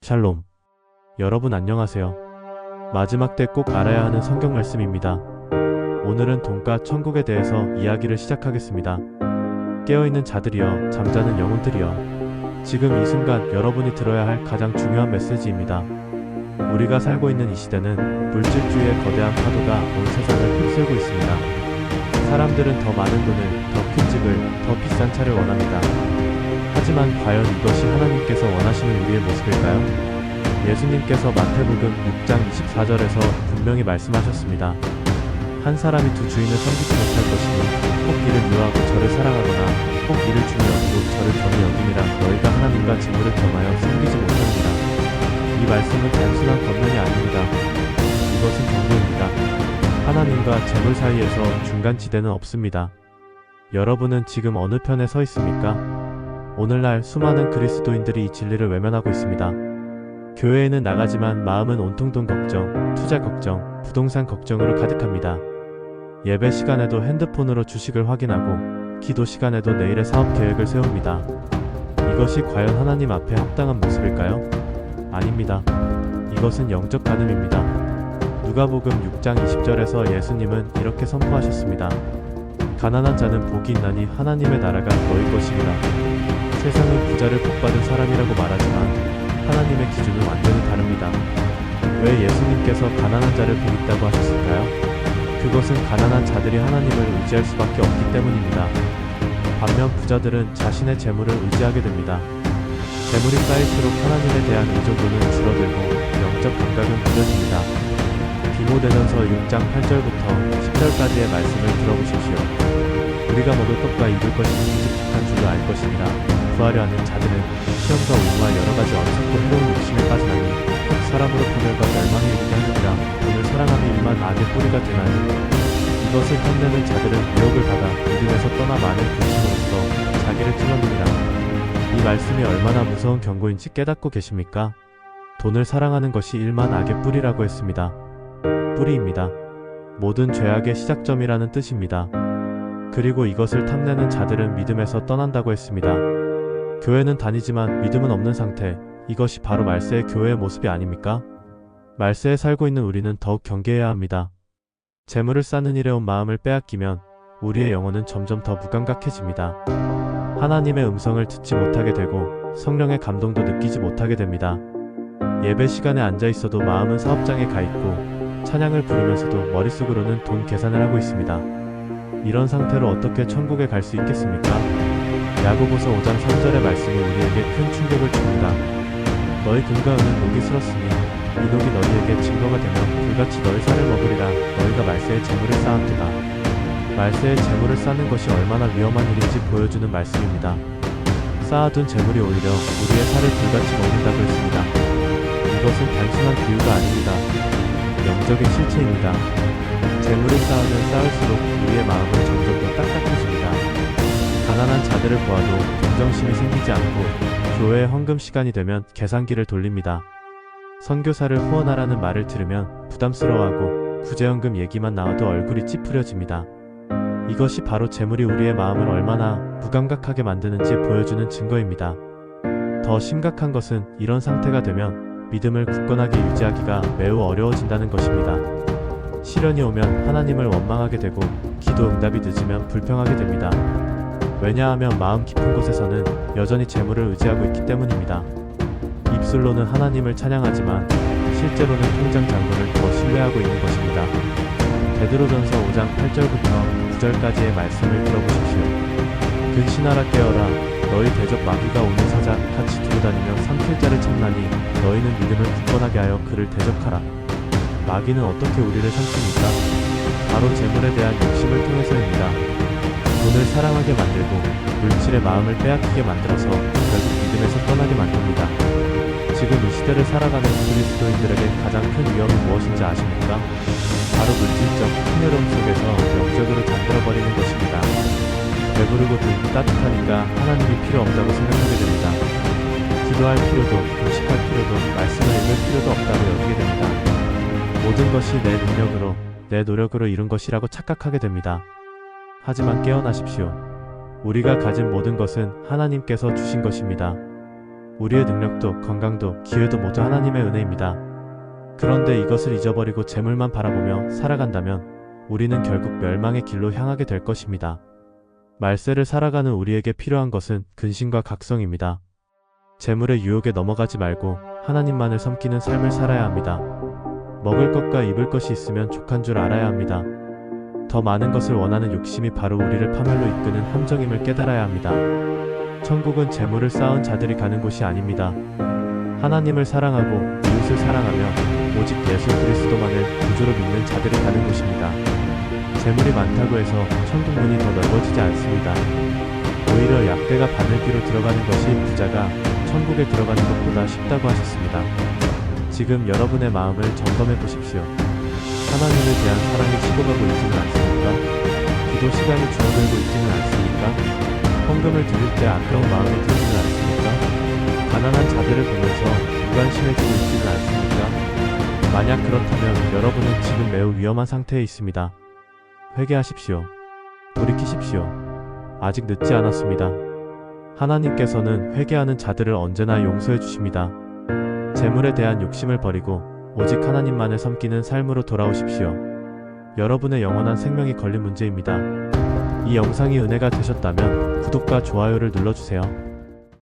샬롬. 여러분 안녕하세요. 마지막 때 꼭 알아야 하는 성경 말씀입니다. 오늘은 돈과 천국에 대해서 이야기를 시작하겠습니다. 깨어있는 자들이여, 잠자는 영혼들이여. 지금 이 순간 여러분이 들어야 할 가장 중요한 메시지입니다. 우리가 살고 있는 이 시대는 물질주의의 거대한 파도가 온 세상을 휩쓸고 있습니다. 사람들은 더 많은 돈을, 더 큰 집을, 더 비싼 차를 원합니다. 하지만 과연 이것이 하나님께서 원하시는 우리의 모습일까요? 예수님께서 마태복음 6장 24절에서 분명히 말씀하셨습니다. 한 사람이 두 주인을 섬기지 못할 것이니 혹 이를 미워하고 저를 사랑하거나 혹 이를 중히 여기고 저를 겸히 여김이라. 너희가 하나님과 재물을 겸하여 섬기지 못합니다. 이 말씀은 단순한 권면이 아닙니다. 이것은 경고입니다. 하나님과 재물 사이에서 중간지대는 없습니다. 여러분은 지금 어느 편에 서 있습니까? 오늘날 수많은 그리스도인들이 이 진리를 외면하고 있습니다. 교회에는 나가지만 마음은 온통 돈 걱정, 투자 걱정, 부동산 걱정으로 가득합니다. 예배 시간에도 핸드폰으로 주식을 확인하고 기도 시간에도 내일의 사업 계획을 세웁니다. 이것이 과연 하나님 앞에 합당한 모습일까요? 아닙니다. 이것은 영적 간음입니다. 누가복음 6장 20절에서 예수님은 이렇게 선포하셨습니다. 가난한 자는 복이 있나니 하나님의 나라가 너희 것이니라. 세상은 부자를 복받은 사람이라고 말하지만 하나님의 기준은 완전히 다릅니다. 왜 예수님께서 가난한 자를 복 있다고 하셨을까요? 그것은 가난한 자들이 하나님을 의지할 수밖에 없기 때문입니다. 반면 부자들은 자신의 재물을 의지하게 됩니다. 재물이 쌓일수록 하나님에 대한 의존도는 줄어들고 영적 감각은 무뎌집니다. 디모데전서 6장 8절부터 10절까지의 말씀을 들어보십시오. 우리가 먹을 것과 입을 것이 미직직한 줄로 알 것이니라. 구하려 하는 자들은 시험과 오류와 여러가지 어리석고 해로운 욕심에 빠지나니 곧 사람으로 분열과 멸망에 이르게 하느니라. 돈을 사랑함이 일만 악의 뿌리가 되나니 이것을 탐내는 자들은 유혹을 받아 믿음에서 떠나 많은 근심으로써 자기를 찔러느니라. 이 말씀이 얼마나 무서운 경고인지 깨닫고 계십니까? 돈을 사랑하는 것이 일만 악의 뿌리라고 했습니다. 뿌리입니다. 모든 죄악의 시작점이라는 뜻입니다. 그리고 이것을 탐내는 자들은 믿음에서 떠난다고 했습니다. 교회는 다니지만 믿음은 없는 상태, 이것이 바로 말세의 교회의 모습이 아닙니까? 말세에 살고 있는 우리는 더욱 경계해야 합니다. 재물을 쌓는 일에 온 마음을 빼앗기면 우리의 영혼은 점점 더 무감각해집니다. 하나님의 음성을 듣지 못하게 되고 성령의 감동도 느끼지 못하게 됩니다. 예배 시간에 앉아 있어도 마음은 사업장에 가 있고 찬양을 부르면서도 머릿속으로는 돈 계산을 하고 있습니다. 이런 상태로 어떻게 천국에 갈 수 있겠습니까? 야고보서 5장 3절의 말씀이 우리에게 큰 충격을 줍니다. 너희 금과 은은 녹이 슬었으니 이 녹이 너희에게 증거가 되면 불같이 너희 살을 먹으리라. 너희가 말세에 재물을 쌓았도다. 말세에 재물을 쌓는 것이 얼마나 위험한 일인지 보여주는 말씀입니다. 쌓아둔 재물이 오히려 우리의 살을 불같이 먹는다고 했습니다. 이것은 단순한 비유가 아닙니다. 영적인 실체입니다. 재물을 쌓으면 쌓을수록 우리의 마음은 점점 더 딱딱해집니다. 가난한 자들을 보아도 동정심이 생기지 않고 교회에 헌금 시간이 되면 계산기를 돌립니다. 선교사를 후원하라는 말을 들으면 부담스러워하고 구제헌금 얘기만 나와도 얼굴이 찌푸려집니다. 이것이 바로 재물이 우리의 마음을 얼마나 무감각하게 만드는지 보여주는 증거입니다. 더 심각한 것은 이런 상태가 되면 믿음을 굳건하게 유지하기가 매우 어려워진다는 것입니다. 시련이 오면 하나님을 원망하게 되고 기도 응답이 늦으면 불평하게 됩니다. 왜냐하면 마음 깊은 곳에서는 여전히 재물을 의지하고 있기 때문입니다. 입술로는 하나님을 찬양하지만 실제로는 통장 잔고를 더 신뢰하고 있는 것입니다. 베드로전서 5장 8절부터 9절까지의 말씀을 들어보십시오. 근신하라 깨어라. 너희 대적 마귀가 오는 사자 같이 두고 다니며 삼킬자를 찾나니 너희는 믿음을 굳건하게 하여 그를 대적하라. 마귀는 어떻게 우리를 삼킵니까? 바로 재물에 대한 욕심을 통해서입니다. 돈을 사랑하게 만들고 물질의 마음을 빼앗기게 만들어서 결국 믿음에서 떠나게 만듭니다. 지금 이 시대를 살아가는 그리스도인들에게 가장 큰 위험이 무엇인지 아십니까? 바로 물질적 풍요로움 속에서 영적으로 잠들어버리는 것입니다. 배부르고 등 따뜻하니까 하나님이 필요 없다고 생각하게 됩니다. 기도할 필요도, 금식할 필요도, 말씀을 읽을 필요도 없다고 여기게 됩니다. 모든 것이 내 능력으로, 내 노력으로 이룬 것이라고 착각하게 됩니다. 하지만 깨어나십시오. 우리가 가진 모든 것은 하나님께서 주신 것입니다. 우리의 능력도 건강도 기회도 모두 하나님의 은혜입니다. 그런데 이것을 잊어버리고 재물만 바라보며 살아간다면 우리는 결국 멸망의 길로 향하게 될 것입니다. 말세를 살아가는 우리에게 필요한 것은 근신과 각성입니다. 재물의 유혹에 넘어가지 말고 하나님만을 섬기는 삶을 살아야 합니다. 먹을 것과 입을 것이 있으면 족한 줄 알아야 합니다. 더 많은 것을 원하는 욕심이 바로 우리를 파멸로 이끄는 함정임을 깨달아야 합니다. 천국은 재물을 쌓은 자들이 가는 곳이 아닙니다. 하나님을 사랑하고 이웃을 사랑하며 오직 예수 그리스도만을 구주로 믿는 자들이 가는 곳입니다. 재물이 많다고 해서 천국 문이 더 넓어지지 않습니다. 오히려 약대가 바늘귀로 들어가는 것이 부자가 천국에 들어가는 것보다 쉽다고 하셨습니다. 지금 여러분의 마음을 점검해 보십시오. 하나님에 대한 사랑이 식어가고 있지는 않습니까? 기도 시간이 줄어들고 있지는 않습니까? 헌금을 드릴 때 아까운 마음이 들지는 않습니까? 가난한 자들을 보면서 무관심해지고 있지는 않습니까? 만약 그렇다면 여러분은 지금 매우 위험한 상태에 있습니다. 회개하십시오. 돌이키십시오. 아직 늦지 않았습니다. 하나님께서는 회개하는 자들을 언제나 용서해 주십니다. 재물에 대한 욕심을 버리고 오직 하나님만을 섬기는 삶으로 돌아오십시오. 여러분의 영원한 생명이 걸린 문제입니다. 이 영상이 은혜가 되셨다면 구독과 좋아요를 눌러주세요.